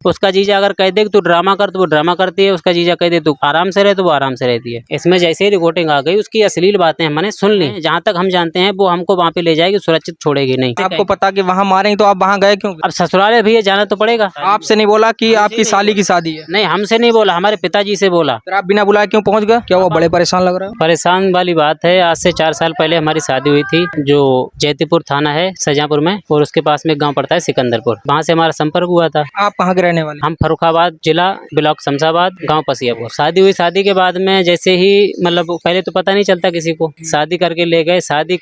उसका जीजा अगर कह दे कि तू ड्रामा कर तो वो ड्रामा करती है, उसका जीजा कह दे तू आराम से रहे तो वो आराम से रहती है। इसमें जैसे ही रिकॉर्डिंग आ गई उसकी अश्लील बातें हमने सुन ली। जहाँ तक हम जानते हैं वो हमको वहाँ पे ले जाएगी, सुरक्षित छोड़ेगी नहीं। आपको पता कि वहाँ मारेंगे तो आप वहाँ गए क्यों? अब ससुराल है भैया, जाना तो पड़ेगा। आपसे नहीं बोला कि आपकी साली की शादी है? नहीं, हमसे नहीं बोला, हमारे पिताजी से बोला। फिर आप बिना बुलाए क्यों पहुँच गए? क्या वो बड़े परेशान लग रहा है? परेशान वाली बात है, आज से 4 साल पहले हमारी शादी हुई थी, जो जैतीपुर थाना है शाहजहाँपुर में, और उसके पास में एक गांव पड़ता है सिकंदरपुर, वहाँ से हमारा संपर्क हुआ था। आप कहाँ के रहने वाले? हम फर्रुखाबाद जिला, ब्लॉक शमशाबाद, गांव पसियापुर। शादी हुई, शादी के बाद में जैसे ही मतलब पहले तो पता नहीं चलता किसी को, शादी करके ले गए। शादी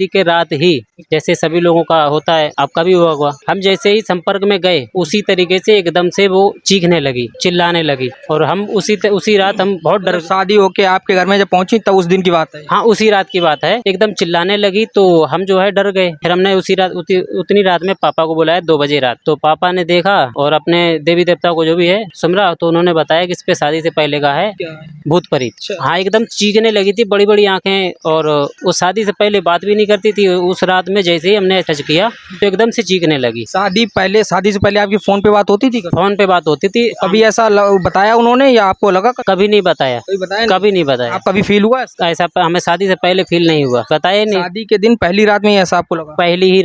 के रात ही जैसे सभी लोगों का होता है, आपका भी हुआ होगा, हम जैसे ही संपर्क में गए उसी तरीके से एकदम से वो चीखने लगी, चिल्लाने लगी, और हम उसी रात हम बहुत डर। शादी होके आपके घर में जब पहुंची तब उस दिन की बात है? हाँ, उसी रात की बात है। एकदम चिल्लाने लगी तो हम जो है डर गए। फिर हमने उसी रात उतनी रात में पापा को बुलाया 2 बजे रात। तो पापा ने देखा और अपने देवी देवता को जो भी है सुमरा, तो उन्होंने बताया कि इस पे शादी से पहले का है भूत प्रेत। हाँ, एकदम चीखने लगी थी, बड़ी बड़ी आंखें, और वो शादी से पहले बात भी नहीं करती थी। उस रात में जैसे ही हमने टच किया तो एकदम से चीखने लगी। शादी से पहले आपकी फोन पे बात होती थी? फोन पे बात होती थी। कभी ऐसा बताया उन्होंने या आपको लगा? कभी नहीं बताया, कभी नहीं बताया। आप कभी फील हुआ ऐसा? हमें शादी से पहले फील नहीं हुआ, बताया नहीं। शादी के दिन पहली रात में ही ऐसा आपको लगा? पहली ही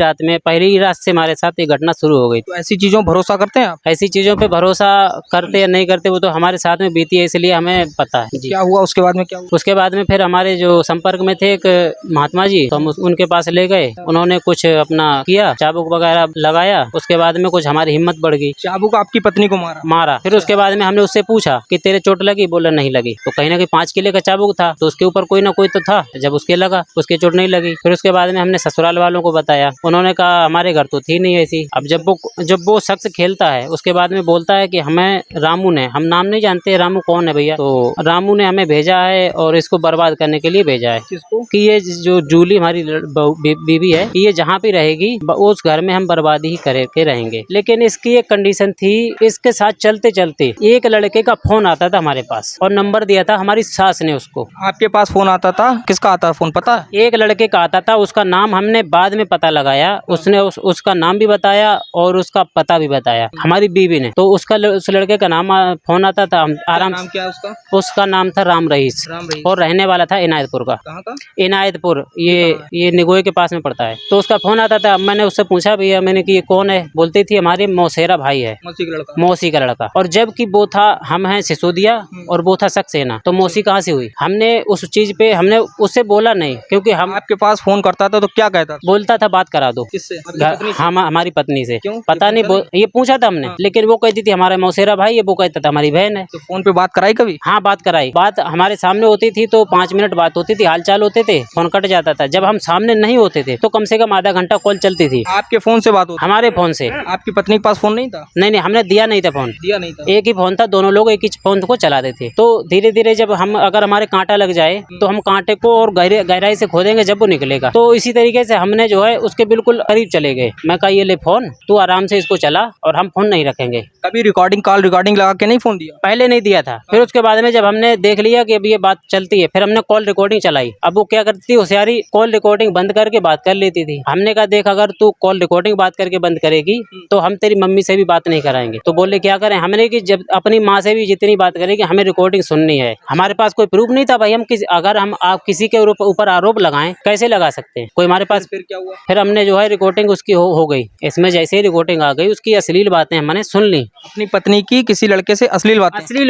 रात से हमारे साथ ये घटना शुरू हो गई। तो ऐसी चीजों भरोसा करते हैं आप? ऐसी चीजों पे भरोसा करते या नहीं करते वो तो हमारे साथ में बीती है, इसलिए हमें पता है। क्या हुआ उसके बाद में? क्या हुआ उसके बाद में फिर हमारे जो संपर्क में थे एक महात्मा जी, तो हम उनके पास ले गए। उन्होंने कुछ अपना किया, चाबुक वगैरह लगाया। उसके बाद में कुछ हमारी हिम्मत बढ़ गई। चाबुक आपकी पत्नी को मारा? फिर उसके बाद में हमने उससे पूछा कि तेरे चोट लगी? बोला नहीं लगी। तो कहीं ना कहीं 5 किलो का चाबुक था, तो उसके ऊपर कोई ना कोई तो था। जब उसके लगा, उसके चोट नहीं लगी। फिर उसके बाद में हमने ससुराल वालों को बताया, उन्होंने कहा हमारे घर तो थी नहीं ऐसी। अब जब वो शख्स खेलता है उसके बाद में बोलता है कि हमें रामू ने, हम नाम नहीं जानते रामू कौन है भैया, तो रामू ने हमें भेजा है और इसको बर्बाद करने के लिए भेजा है। किसको? कि ये जो जूली हमारी बीवी है, ये जहाँ भी रहेगी उस घर में हम बर्बादी ही करके रहेंगे। लेकिन इसकी एक कंडीशन थी, इसके साथ चलते चलते एक लड़के का फोन आता था हमारे पास, और नंबर दिया था हमारी सास ने उसको। आपके पास फोन आता था? किसका आता फोन पता है? एक लड़के का आता था, उसका नाम हमने बाद में पता लगाया। उसने उसका नाम भी बताया और उसका पता भी बताया हमारी बीवी ने। तो उस लड़के का नाम फोन आता था। हम आराम। नाम क्या है उसका? उसका नाम था राम रईस, और रहने वाला था इनायतपुर का। कहाँ का? इनायतपुर, ये निगोए के पास में पड़ता है। तो उसका फोन आता था। मैंने उससे पूछा भैया, मैंने कि ये कौन है? बोलती थी हमारे मौसेरा भाई है, मौसी का लड़का। और जबकि वो था, हम हैं सिसोदिया और वो था सक्सेना, तो मौसी कहाँ से हुई? हमने उस चीज पे हमने उससे बोला नहीं, क्योंकि हम आपके पास फोन करता था तो क्या कहता था? बोलता था बात करा दो। किससे? हम हमारी पत्नी से। क्यों? पता नहीं, ये पूछा था हमने। लेकिन वो कहती थी हमारा मौसेरा भाई है, वो कहता था हमारी बहन है। तो फोन पे बात कराई कभी? हाँ, बात कराई। बात हमारे सामने होती थी तो 5 मिनट बात होती थी, हालचाल होते थे, फोन कट जाता था। जब हम सामने नहीं होते थे तो कम से कम आधा घंटा कॉल चलती थी। आपके फोन से बात होती? हमारे फोन से। आपकी पत्नी के पास फोन नहीं था? नहीं, हमने दिया नहीं था फोन। दिया नहीं था? एक ही फोन था, दोनों लोग एक ही फोन को चलाते थे। तो धीरे धीरे जब अगर हमारे कांटा लग जाए तो हम कांटे को और गहराई से खोदेंगे जब वो निकलेगा। तो इसी तरीके से हमने जो है उसके बिल्कुल करीब चले गए। मैं कहा ये ले फोन, तू आराम से इसको चला और हम फोन नहीं रखेंगे। कभी कॉल रिकॉर्डिंग लगा के नहीं फोन दिया? पहले नहीं दिया था। फिर उसके बाद में जब हमने देख लिया कि अब ये बात चलती है, फिर हमने कॉल रिकॉर्डिंग चलाई। अब वो क्या करती थी, होशियारी, कॉल रिकॉर्डिंग बंद करके बात कर लेती थी। हमने कहा देख, अगर तू कॉल रिकॉर्डिंग बात करके बंद करेगी तो हम तेरी मम्मी से भी बात नहीं कराएंगे। तो बोले क्या करें? हमने कि जब अपनी माँ से भी जितनी बात करेगी हमें रिकॉर्डिंग सुननी है। हमारे पास कोई प्रूफ नहीं था भाई। हम अगर हम आप किसी के ऊपर आरोप लगाएं, कैसे लगा सकते हैं? कोई हमारे पास। फिर क्या हुआ? फिर हमने जो है रिकॉर्डिंग उसकी हो गई। इसमें जैसे ही रिकॉर्डिंग आ गई, उसकी अश्लील बातें हमने सुन ली। अपनी पत्नी की किसी लड़के से अश्लील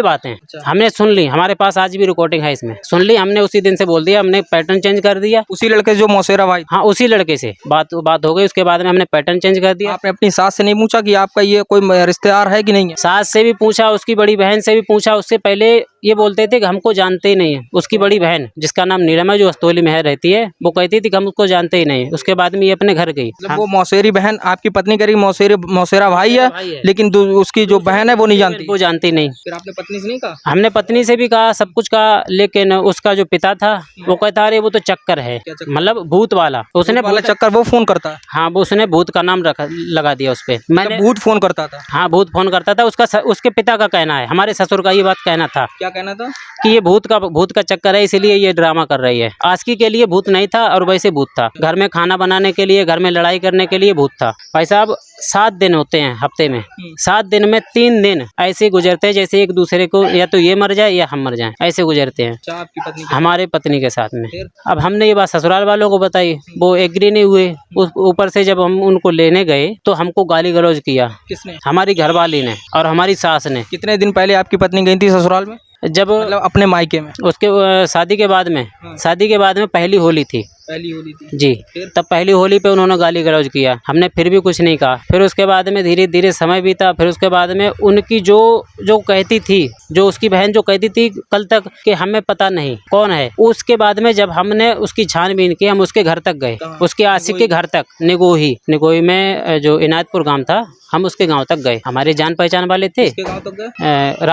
बातें हमने सुन ली। हमारे पास आज भी रिकॉर्डिंग है, इसमें सुन ली हमने। उसी दिन से बोल दिया, हमने पैटर्न चेंज कर दिया। उसी लड़के जो मौसेरा भाई? हाँ, उसी लड़के से बात हो गई। उसके बाद में हमने पैटर्न चेंज कर दिया। आपने अपनी सास से नहीं पूछा कि आपका ये कोई रिश्तेदार है कि नहीं है? सास से भी पूछा, उसकी बड़ी बहन से भी पूछा। उससे पहले ये बोलते थे कि हमको जानते ही नहीं है। उसकी बड़ी बहन जिसका नाम नीलम है, जो अस्तोली में रहती है, वो कहती थी कि हम उसको जानते ही नहीं। उसके बाद में ये अपने घर गई। वो मौसेरी बहन आपकी पत्नी करी मौसेरा भाई है, लेकिन उसकी जो बहन है वो नहीं जानती? वो जानती नहीं। फिर आपने पत्नी से नहीं कहा? हमने पत्नी से भी कहा, सब कुछ कहा, लेकिन उसका जो पिता था वो कहता अरे वो तो चक्कर है, मतलब भूत वाला। उसने चक्कर वो फोन करता है? हाँ, वो उसने भूत का नाम लगा दिया उस पे। मैंने भूत फोन करता था? हाँ, भूत फोन करता था। उसके पिता का कहना है, हमारे ससुर का ये बात कहना था। क्या कहना था? कि ये भूत का चक्कर है, इसलिए ये ड्रामा कर रही है। आस्की के लिए भूत नहीं था और वैसे भूत था। घर में खाना बनाने के लिए, घर में लड़ाई करने के लिए भूत था। भाई साहब, 7 दिन होते हैं हफ्ते में। 7 दिन में 3 दिन ऐसे गुजरते हैं जैसे एक दूसरे को या तो ये मर जाए या हम मर जाएं, ऐसे गुजरते हैं। अच्छा, आपकी पत्नी हमारे पत्नी के साथ में। फिर? अब हमने ये बात ससुराल वालों को बताई, वो एग्री नहीं हुए। ऊपर से जब हम उनको लेने गए तो हमको गाली गलौज किया, किसने? हमारी घरवाली ने और हमारी सास ने। कितने दिन पहले आपकी पत्नी गई थी ससुराल में, जब मतलब अपने मायके में? उसके शादी के बाद में, शादी के बाद में पहली होली थी पहली होली थी जी। तब पहली होली पे उन्होंने गाली गलौज किया, हमने फिर भी कुछ नहीं कहा। फिर उसके बाद में धीरे धीरे समय बीता। फिर उसके बाद में उनकी जो कहती थी, जो उसकी बहन जो कहती थी कल तक कि हमें पता नहीं कौन है, उसके बाद में जब हमने उसकी छानबीन की, हम उसके घर तक गए, उसके आशिक के घर तक, निगोही में जो इनायतपुर गाँव था, हम उसके गाँव तक गए। हमारे जान पहचान वाले थे। गाँव तक गए?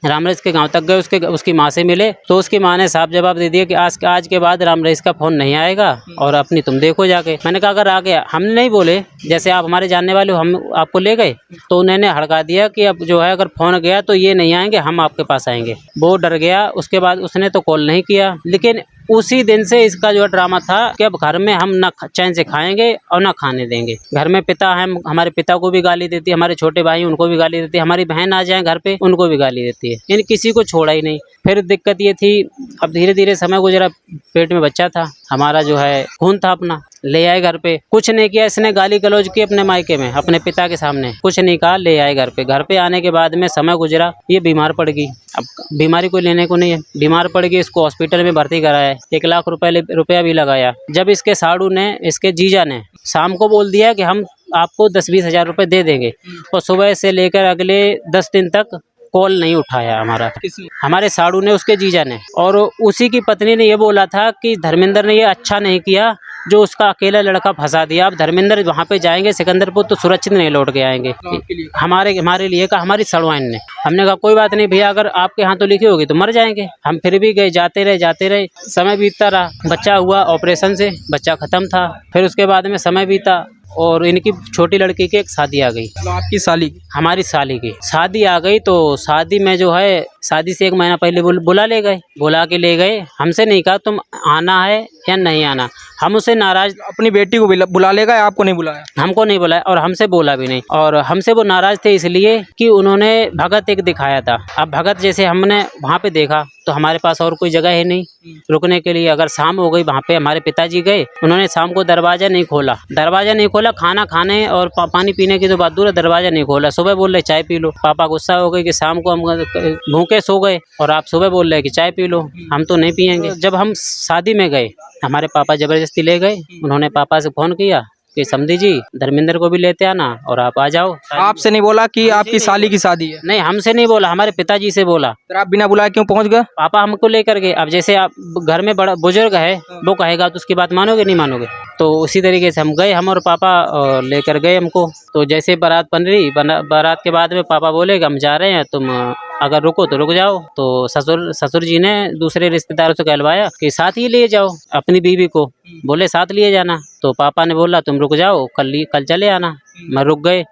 राम रईस के गांव तक गए, उसकी माँ से मिले तो उसकी माँ ने साफ जवाब दे दिया कि आज के बाद राम रईस का फ़ोन नहीं आएगा और अपनी तुम देखो जाके। मैंने कहा अगर आ गया, हम नहीं बोले, जैसे आप हमारे जानने वाले हो, हम आपको ले गए, तो उन्होंने हड़का दिया कि अब जो है अगर फ़ोन गया तो ये नहीं आएंगे, हम आपके पास आएंगे। वो डर गया। उसके बाद उसने तो कॉल नहीं किया। लेकिन उसी दिन से इसका जो ड्रामा था कि अब घर में हम ना चैन से खाएंगे और ना खाने देंगे। घर में पिता है, हमारे पिता को भी गाली देती है, हमारे छोटे भाई उनको भी गाली देती है, हमारी बहन आ जाए घर पे उनको भी गाली देती है, यानी किसी को छोड़ा ही नहीं। फिर दिक्कत ये थी, अब धीरे धीरे समय गुजरा, पेट में बच्चा था हमारा, जो है खून था अपना, ले आए घर पे। कुछ नहीं किया इसने, गाली गलौज की अपने मायके में, अपने पिता के सामने, कुछ नहीं कहा, ले आए घर पे। घर पे आने के बाद में समय गुजरा, ये बीमार पड़ गई। अब बीमारी कोई लेने को नहीं है, बीमार पड़ गई, इसको हॉस्पिटल में भर्ती कराया, 1 लाख रुपया भी लगाया। जब इसके साड़ू ने, इसके जीजा ने शाम को बोल दिया कि हम आपको 10-20 हज़ार रुपये दे देंगे, और सुबह से लेकर अगले 10 दिन तक कॉल नहीं उठाया हमारा, हमारे साड़ू ने, उसके जीजा ने। और उसी की पत्नी ने ये बोला था कि धर्मेंद्र ने ये अच्छा नहीं किया जो उसका अकेला लड़का फंसा दिया। अब धर्मेंद्र वहाँ पे जाएंगे सिकंदरपुर तो सुरक्षित नहीं लौट के आएंगे। हमारे लिए कहा, हमारी सड़वाइन ने। हमने कहा कोई बात नहीं भैया, अगर आपके यहाँ तो लिखी होगी तो मर जाएंगे। हम फिर भी गए, जाते रहे। समय बीतता रहा, बच्चा हुआ, ऑपरेशन से बच्चा ख़त्म था। फिर उसके बाद में समय बीता और इनकी छोटी लड़की की एक शादी आ गई। आपकी साली? हमारी साली की शादी आ गई। तो शादी में जो है, शादी से 1 महीना पहले बुला के ले गए। हमसे नहीं कहा तुम आना है या नहीं आना। हम उसे नाराज, अपनी बेटी को बुला लेगा या आपको नहीं बुलाया? हमको नहीं बुलाया और हमसे बोला भी नहीं। और हमसे वो नाराज थे इसलिए कि उन्होंने भगत एक दिखाया था। अब भगत जैसे हमने वहाँ पे देखा तो हमारे पास और कोई जगह है नहीं रुकने के लिए। अगर शाम हो गई, वहाँ पे हमारे पिताजी गए, उन्होंने शाम को दरवाज़ा नहीं खोला, खाना खाने और पानी पीने की तो बात दूर है, दरवाज़ा नहीं खोला। सुबह बोल रहे चाय पी लो। पापा गुस्सा हो गए कि शाम को हम भूखे सो गए और आप सुबह बोल रहे कि चाय पी लो, हम तो नहीं पियेंगे। जब हम शादी में गए, हमारे पापा ज़बरदस्ती ले गए। उन्होंने पापा से फ़ोन किया कि समधी जी, धर्मेंद्र को भी लेते आना और आप आ जाओ। आपसे नहीं बोला कि आपकी साली की शादी है? नहीं, हमसे नहीं बोला, हमारे पिताजी से बोला। फिर आप बिना बुलाए क्यों पहुंच गए? पापा हमको लेकर गए। अब जैसे आप घर में बड़ा बुजुर्ग है, वो कहेगा तो उसकी बात मानोगे नहीं मानोगे? तो उसी तरीके से हम गए, हम और पापा लेकर गए हमको। तो जैसे बारात बन रही, बारात के बाद में पापा बोले कि हम जा रहे हैं, तुम अगर रुको तो रुक जाओ। तो ससुर जी ने दूसरे रिश्तेदारों से कहलवाया कि साथ ही ले जाओ अपनी बीवी को, बोले साथ लिए जाना। तो पापा ने बोला तुम रुक जाओ, कल चले आना। मैं रुक गए।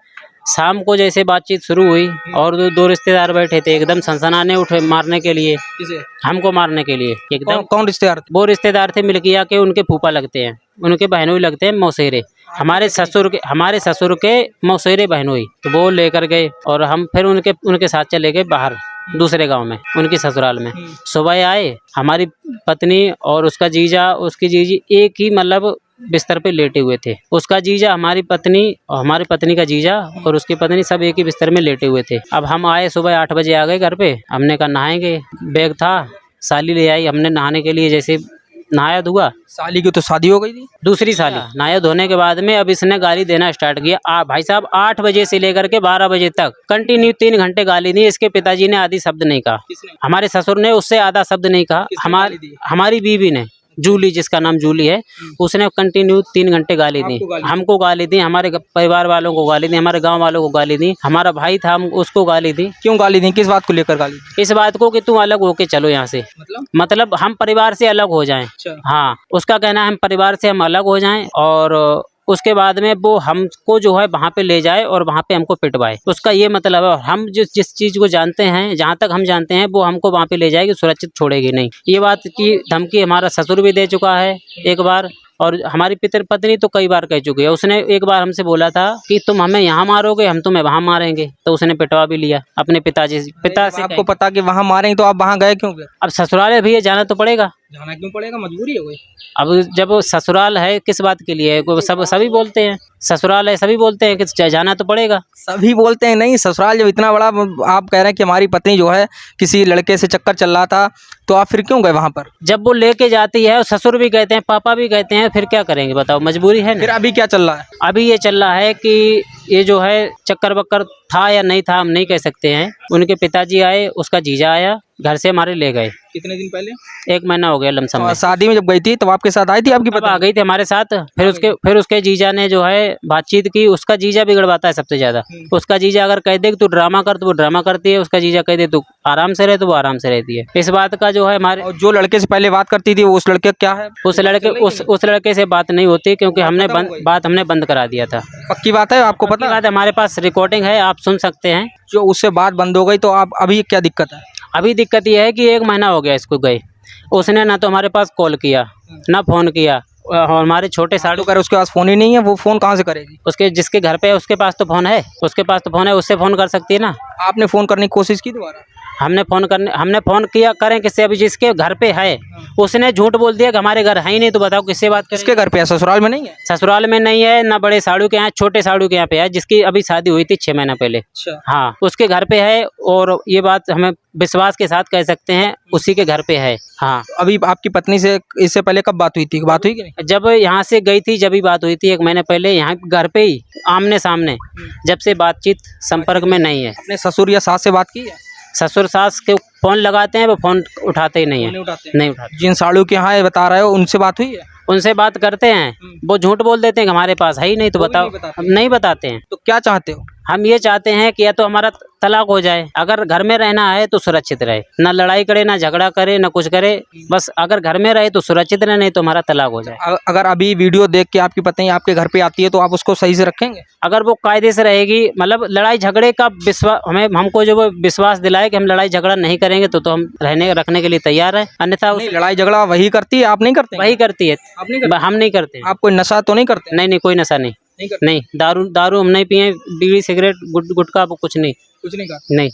शाम को जैसे बातचीत शुरू हुई और दो रिश्तेदार बैठे थे, एकदम सनसनाने उठे मारने के लिए। किसे? हमको मारने के लिए एकदम। कौन रिश्तेदार? वो रिश्तेदार थे मिल्किया के, उनके फूफा लगते हैं, उनके बहनोई लगते हैं, मौसेरे। हमारे ससुर के मौसेरे बहनोई। तो वो लेकर गए और हम फिर उनके साथ चले गए बाहर दूसरे गांव में, उनकी ससुराल में। सुबह आए, हमारी पत्नी और उसका जीजा, उसकी जीजी एक ही मतलब बिस्तर पे लेटे हुए थे। उसका जीजा, हमारी पत्नी और हमारी पत्नी का जीजा और उसकी पत्नी सब एक ही बिस्तर में लेटे हुए थे। अब हम आए, सुबह 8 बजे आ गए घर पे। हमने कहा नहाएंगे, बैग था, साली ले आई, हमने नहाने के लिए जैसे नहाया धोआ। साली की तो शादी हो गई थी? दूसरी साली। नहाया धोने के बाद में अब इसने गाली देना स्टार्ट किया। भाई साहब 8 बजे से लेकर के 12 बजे तक कंटिन्यू 3 घंटे गाली दी। इसके पिताजी ने आधी शब्द नहीं कहा। हमारे ससुर ने उससे आधा शब्द नहीं कहा। हमारी बीवी ने, जूली, जिसका नाम जूली है, उसने कंटिन्यू 3 घंटे गाली दी। हमको गाली दी, हमारे परिवार वालों को गाली दी, हमारे गांव वालों को गाली दी। हमारा भाई था, हम उसको गाली दी। क्यों गाली दी? किस बात को लेकर गाली? इस बात को कि तुम अलग होके चलो यहाँ से, मतलब हम परिवार से अलग हो जाएं। हाँ, उसका कहना है हम परिवार से हम अलग हो जाएं और उसके बाद में वो हमको जो है वहाँ पे ले जाए और वहाँ पे हमको पिटवाए। उसका ये मतलब है। हम जिस चीज़ को जानते हैं, जहाँ तक हम जानते हैं, वो हमको वहाँ पे ले जाएगी, सुरक्षित छोड़ेगी नहीं। ये बात की धमकी हमारा ससुर भी दे चुका है एक बार और हमारी पत्नी तो कई बार कह चुकी है। उसने एक बार हमसे बोला था कि तुम हमें यहाँ मारोगे, हम तुम्हें वहाँ मारेंगे, तो उसने पिटवा भी लिया अपने पिता से। आपको पता कि वहाँ मारेंगे तो आप वहाँ गए क्यों गए? अब ससुराल है भैया, जाना तो पड़ेगा। जाना क्यों पड़ेगा, मजबूरी है कोई? अब जब वो ससुराल है, किस बात के लिए है? सभी बोलते हैं ससुराल है, सभी बोलते हैं कि जाना तो पड़ेगा। सभी बोलते हैं नहीं, ससुराल जब इतना बड़ा आप कह रहे हैं कि हमारी पत्नी जो है किसी लड़के से चक्कर चल रहा था, तो आप फिर क्यों गए वहाँ पर? जब वो लेके जाती है, ससुर भी कहते हैं, पापा भी कहते हैं, फिर क्या करेंगे बताओ, मजबूरी है ना। फिर अभी क्या चल रहा है? अभी ये चल रहा है कि ये जो है चक्कर बक्कर था या नहीं था हम नहीं कह सकते हैं। उनके पिताजी आए, उसका जीजा आया, घर से हमारे ले गए। कितने दिन पहले? 1 महीना हो गया लमसम में। शादी में जब गई थी तब आपके साथ आई थी आपकी तब आ पत्नी? गई थी हमारे साथ। फिर उसके जीजा ने जो है बातचीत की। उसका जीजा बिगड़वाता है सबसे ज्यादा। उसका जीजा अगर कह दे कि तू ड्रामा कर, तो वो ड्रामा करती है। उसका जीजा कह दे तू आराम से रहे, तो वो आराम से रहती है। इस बात का जो है हमारे, और जो लड़के से पहले बात करती थी वो उस लड़के का क्या है? उस लड़के से बात नहीं होती, क्योंकि हमने बंद करा दिया था। पक्की बात है, आपको पक्की पता बात है, हमारे पास रिकॉर्डिंग है, आप सुन सकते हैं। जो उससे बात बंद हो गई तो आप अभी क्या दिक्कत है? अभी दिक्कत यह है कि 1 महीना हो गया इसको गए। उसने ना तो हमारे पास कॉल किया, ना फोन किया। और हमारे छोटे साड़ू कर उसके पास फोन ही नहीं है, वो फोन कहाँ से करेगी? उसके जिसके घर पे है उसके पास तो फोन है, उससे फोन कर सकती है ना। आपने फोन करने की कोशिश की दोबारा? हमने फोन किया, करें किससे? अभी जिसके घर पे है उसने झूठ बोल दिया कि हमारे घर है ही नहीं, तो बताओ किससे बात करें? किसके घर पे है? ससुराल में नहीं है? ससुराल में नहीं है, ना बड़े साड़ू के यहाँ, छोटे साड़ू के यहाँ पे है, जिसकी अभी शादी हुई थी 6 महीना पहले। अच्छा। हाँ, उसके घर पे है। और ये बात हमें विश्वास के साथ कह सकते हैं, उसी के घर पे है। हाँ। अभी आपकी पत्नी से इससे पहले कब बात हुई थी? बात हुई कि नहीं? जब यहाँ से गई थी, जब ही बात हुई थी 1 महीने पहले, यहाँ घर पे ही आमने सामने। जब से बातचीत संपर्क में नहीं है। अपने ससुर या सास से बात की है? ससुर सास के फोन लगाते हैं, वो फोन उठाते ही नहीं है। नहीं उठाते। जिन साड़ू के यहाँ बता रहे हो उनसे बात हुई है? उनसे बात करते हैं, वो झूठ बोल देते हैं कि हमारे पास है ही नहीं, तो बताओ। हम नहीं बताते हैं। तो क्या चाहते हो? हम ये चाहते हैं कि या तो हमारा तलाक हो जाए। अगर घर में रहना है तो सुरक्षित रहे, ना लड़ाई करे, ना झगड़ा करे, ना कुछ करे। बस अगर घर में रहे तो सुरक्षित रहे, नहीं तो हमारा तलाक हो जाए। अगर अभी वीडियो देख के आपकी पत्नी आपके घर पे आती है तो आप उसको सही से रखेंगे? अगर वो कायदे से रहेगी, मतलब लड़ाई झगड़े का विश्वास, हमको जो वो विश्वास दिलाए कि हम लड़ाई झगड़ा नहीं करेंगे, तो हम रखने के लिए तैयार है। अन्यथा लड़ाई झगड़ा वही करती है, आप नहीं करते? वही करती है, हम नहीं करते। आप कोई नशा तो नहीं करते? नहीं, कोई नशा नहीं। नहीं, दारू हम नहीं पिए, बीड़ी सिगरेट गुटखा कुछ नहीं। कुछ नहीं करते? नहीं।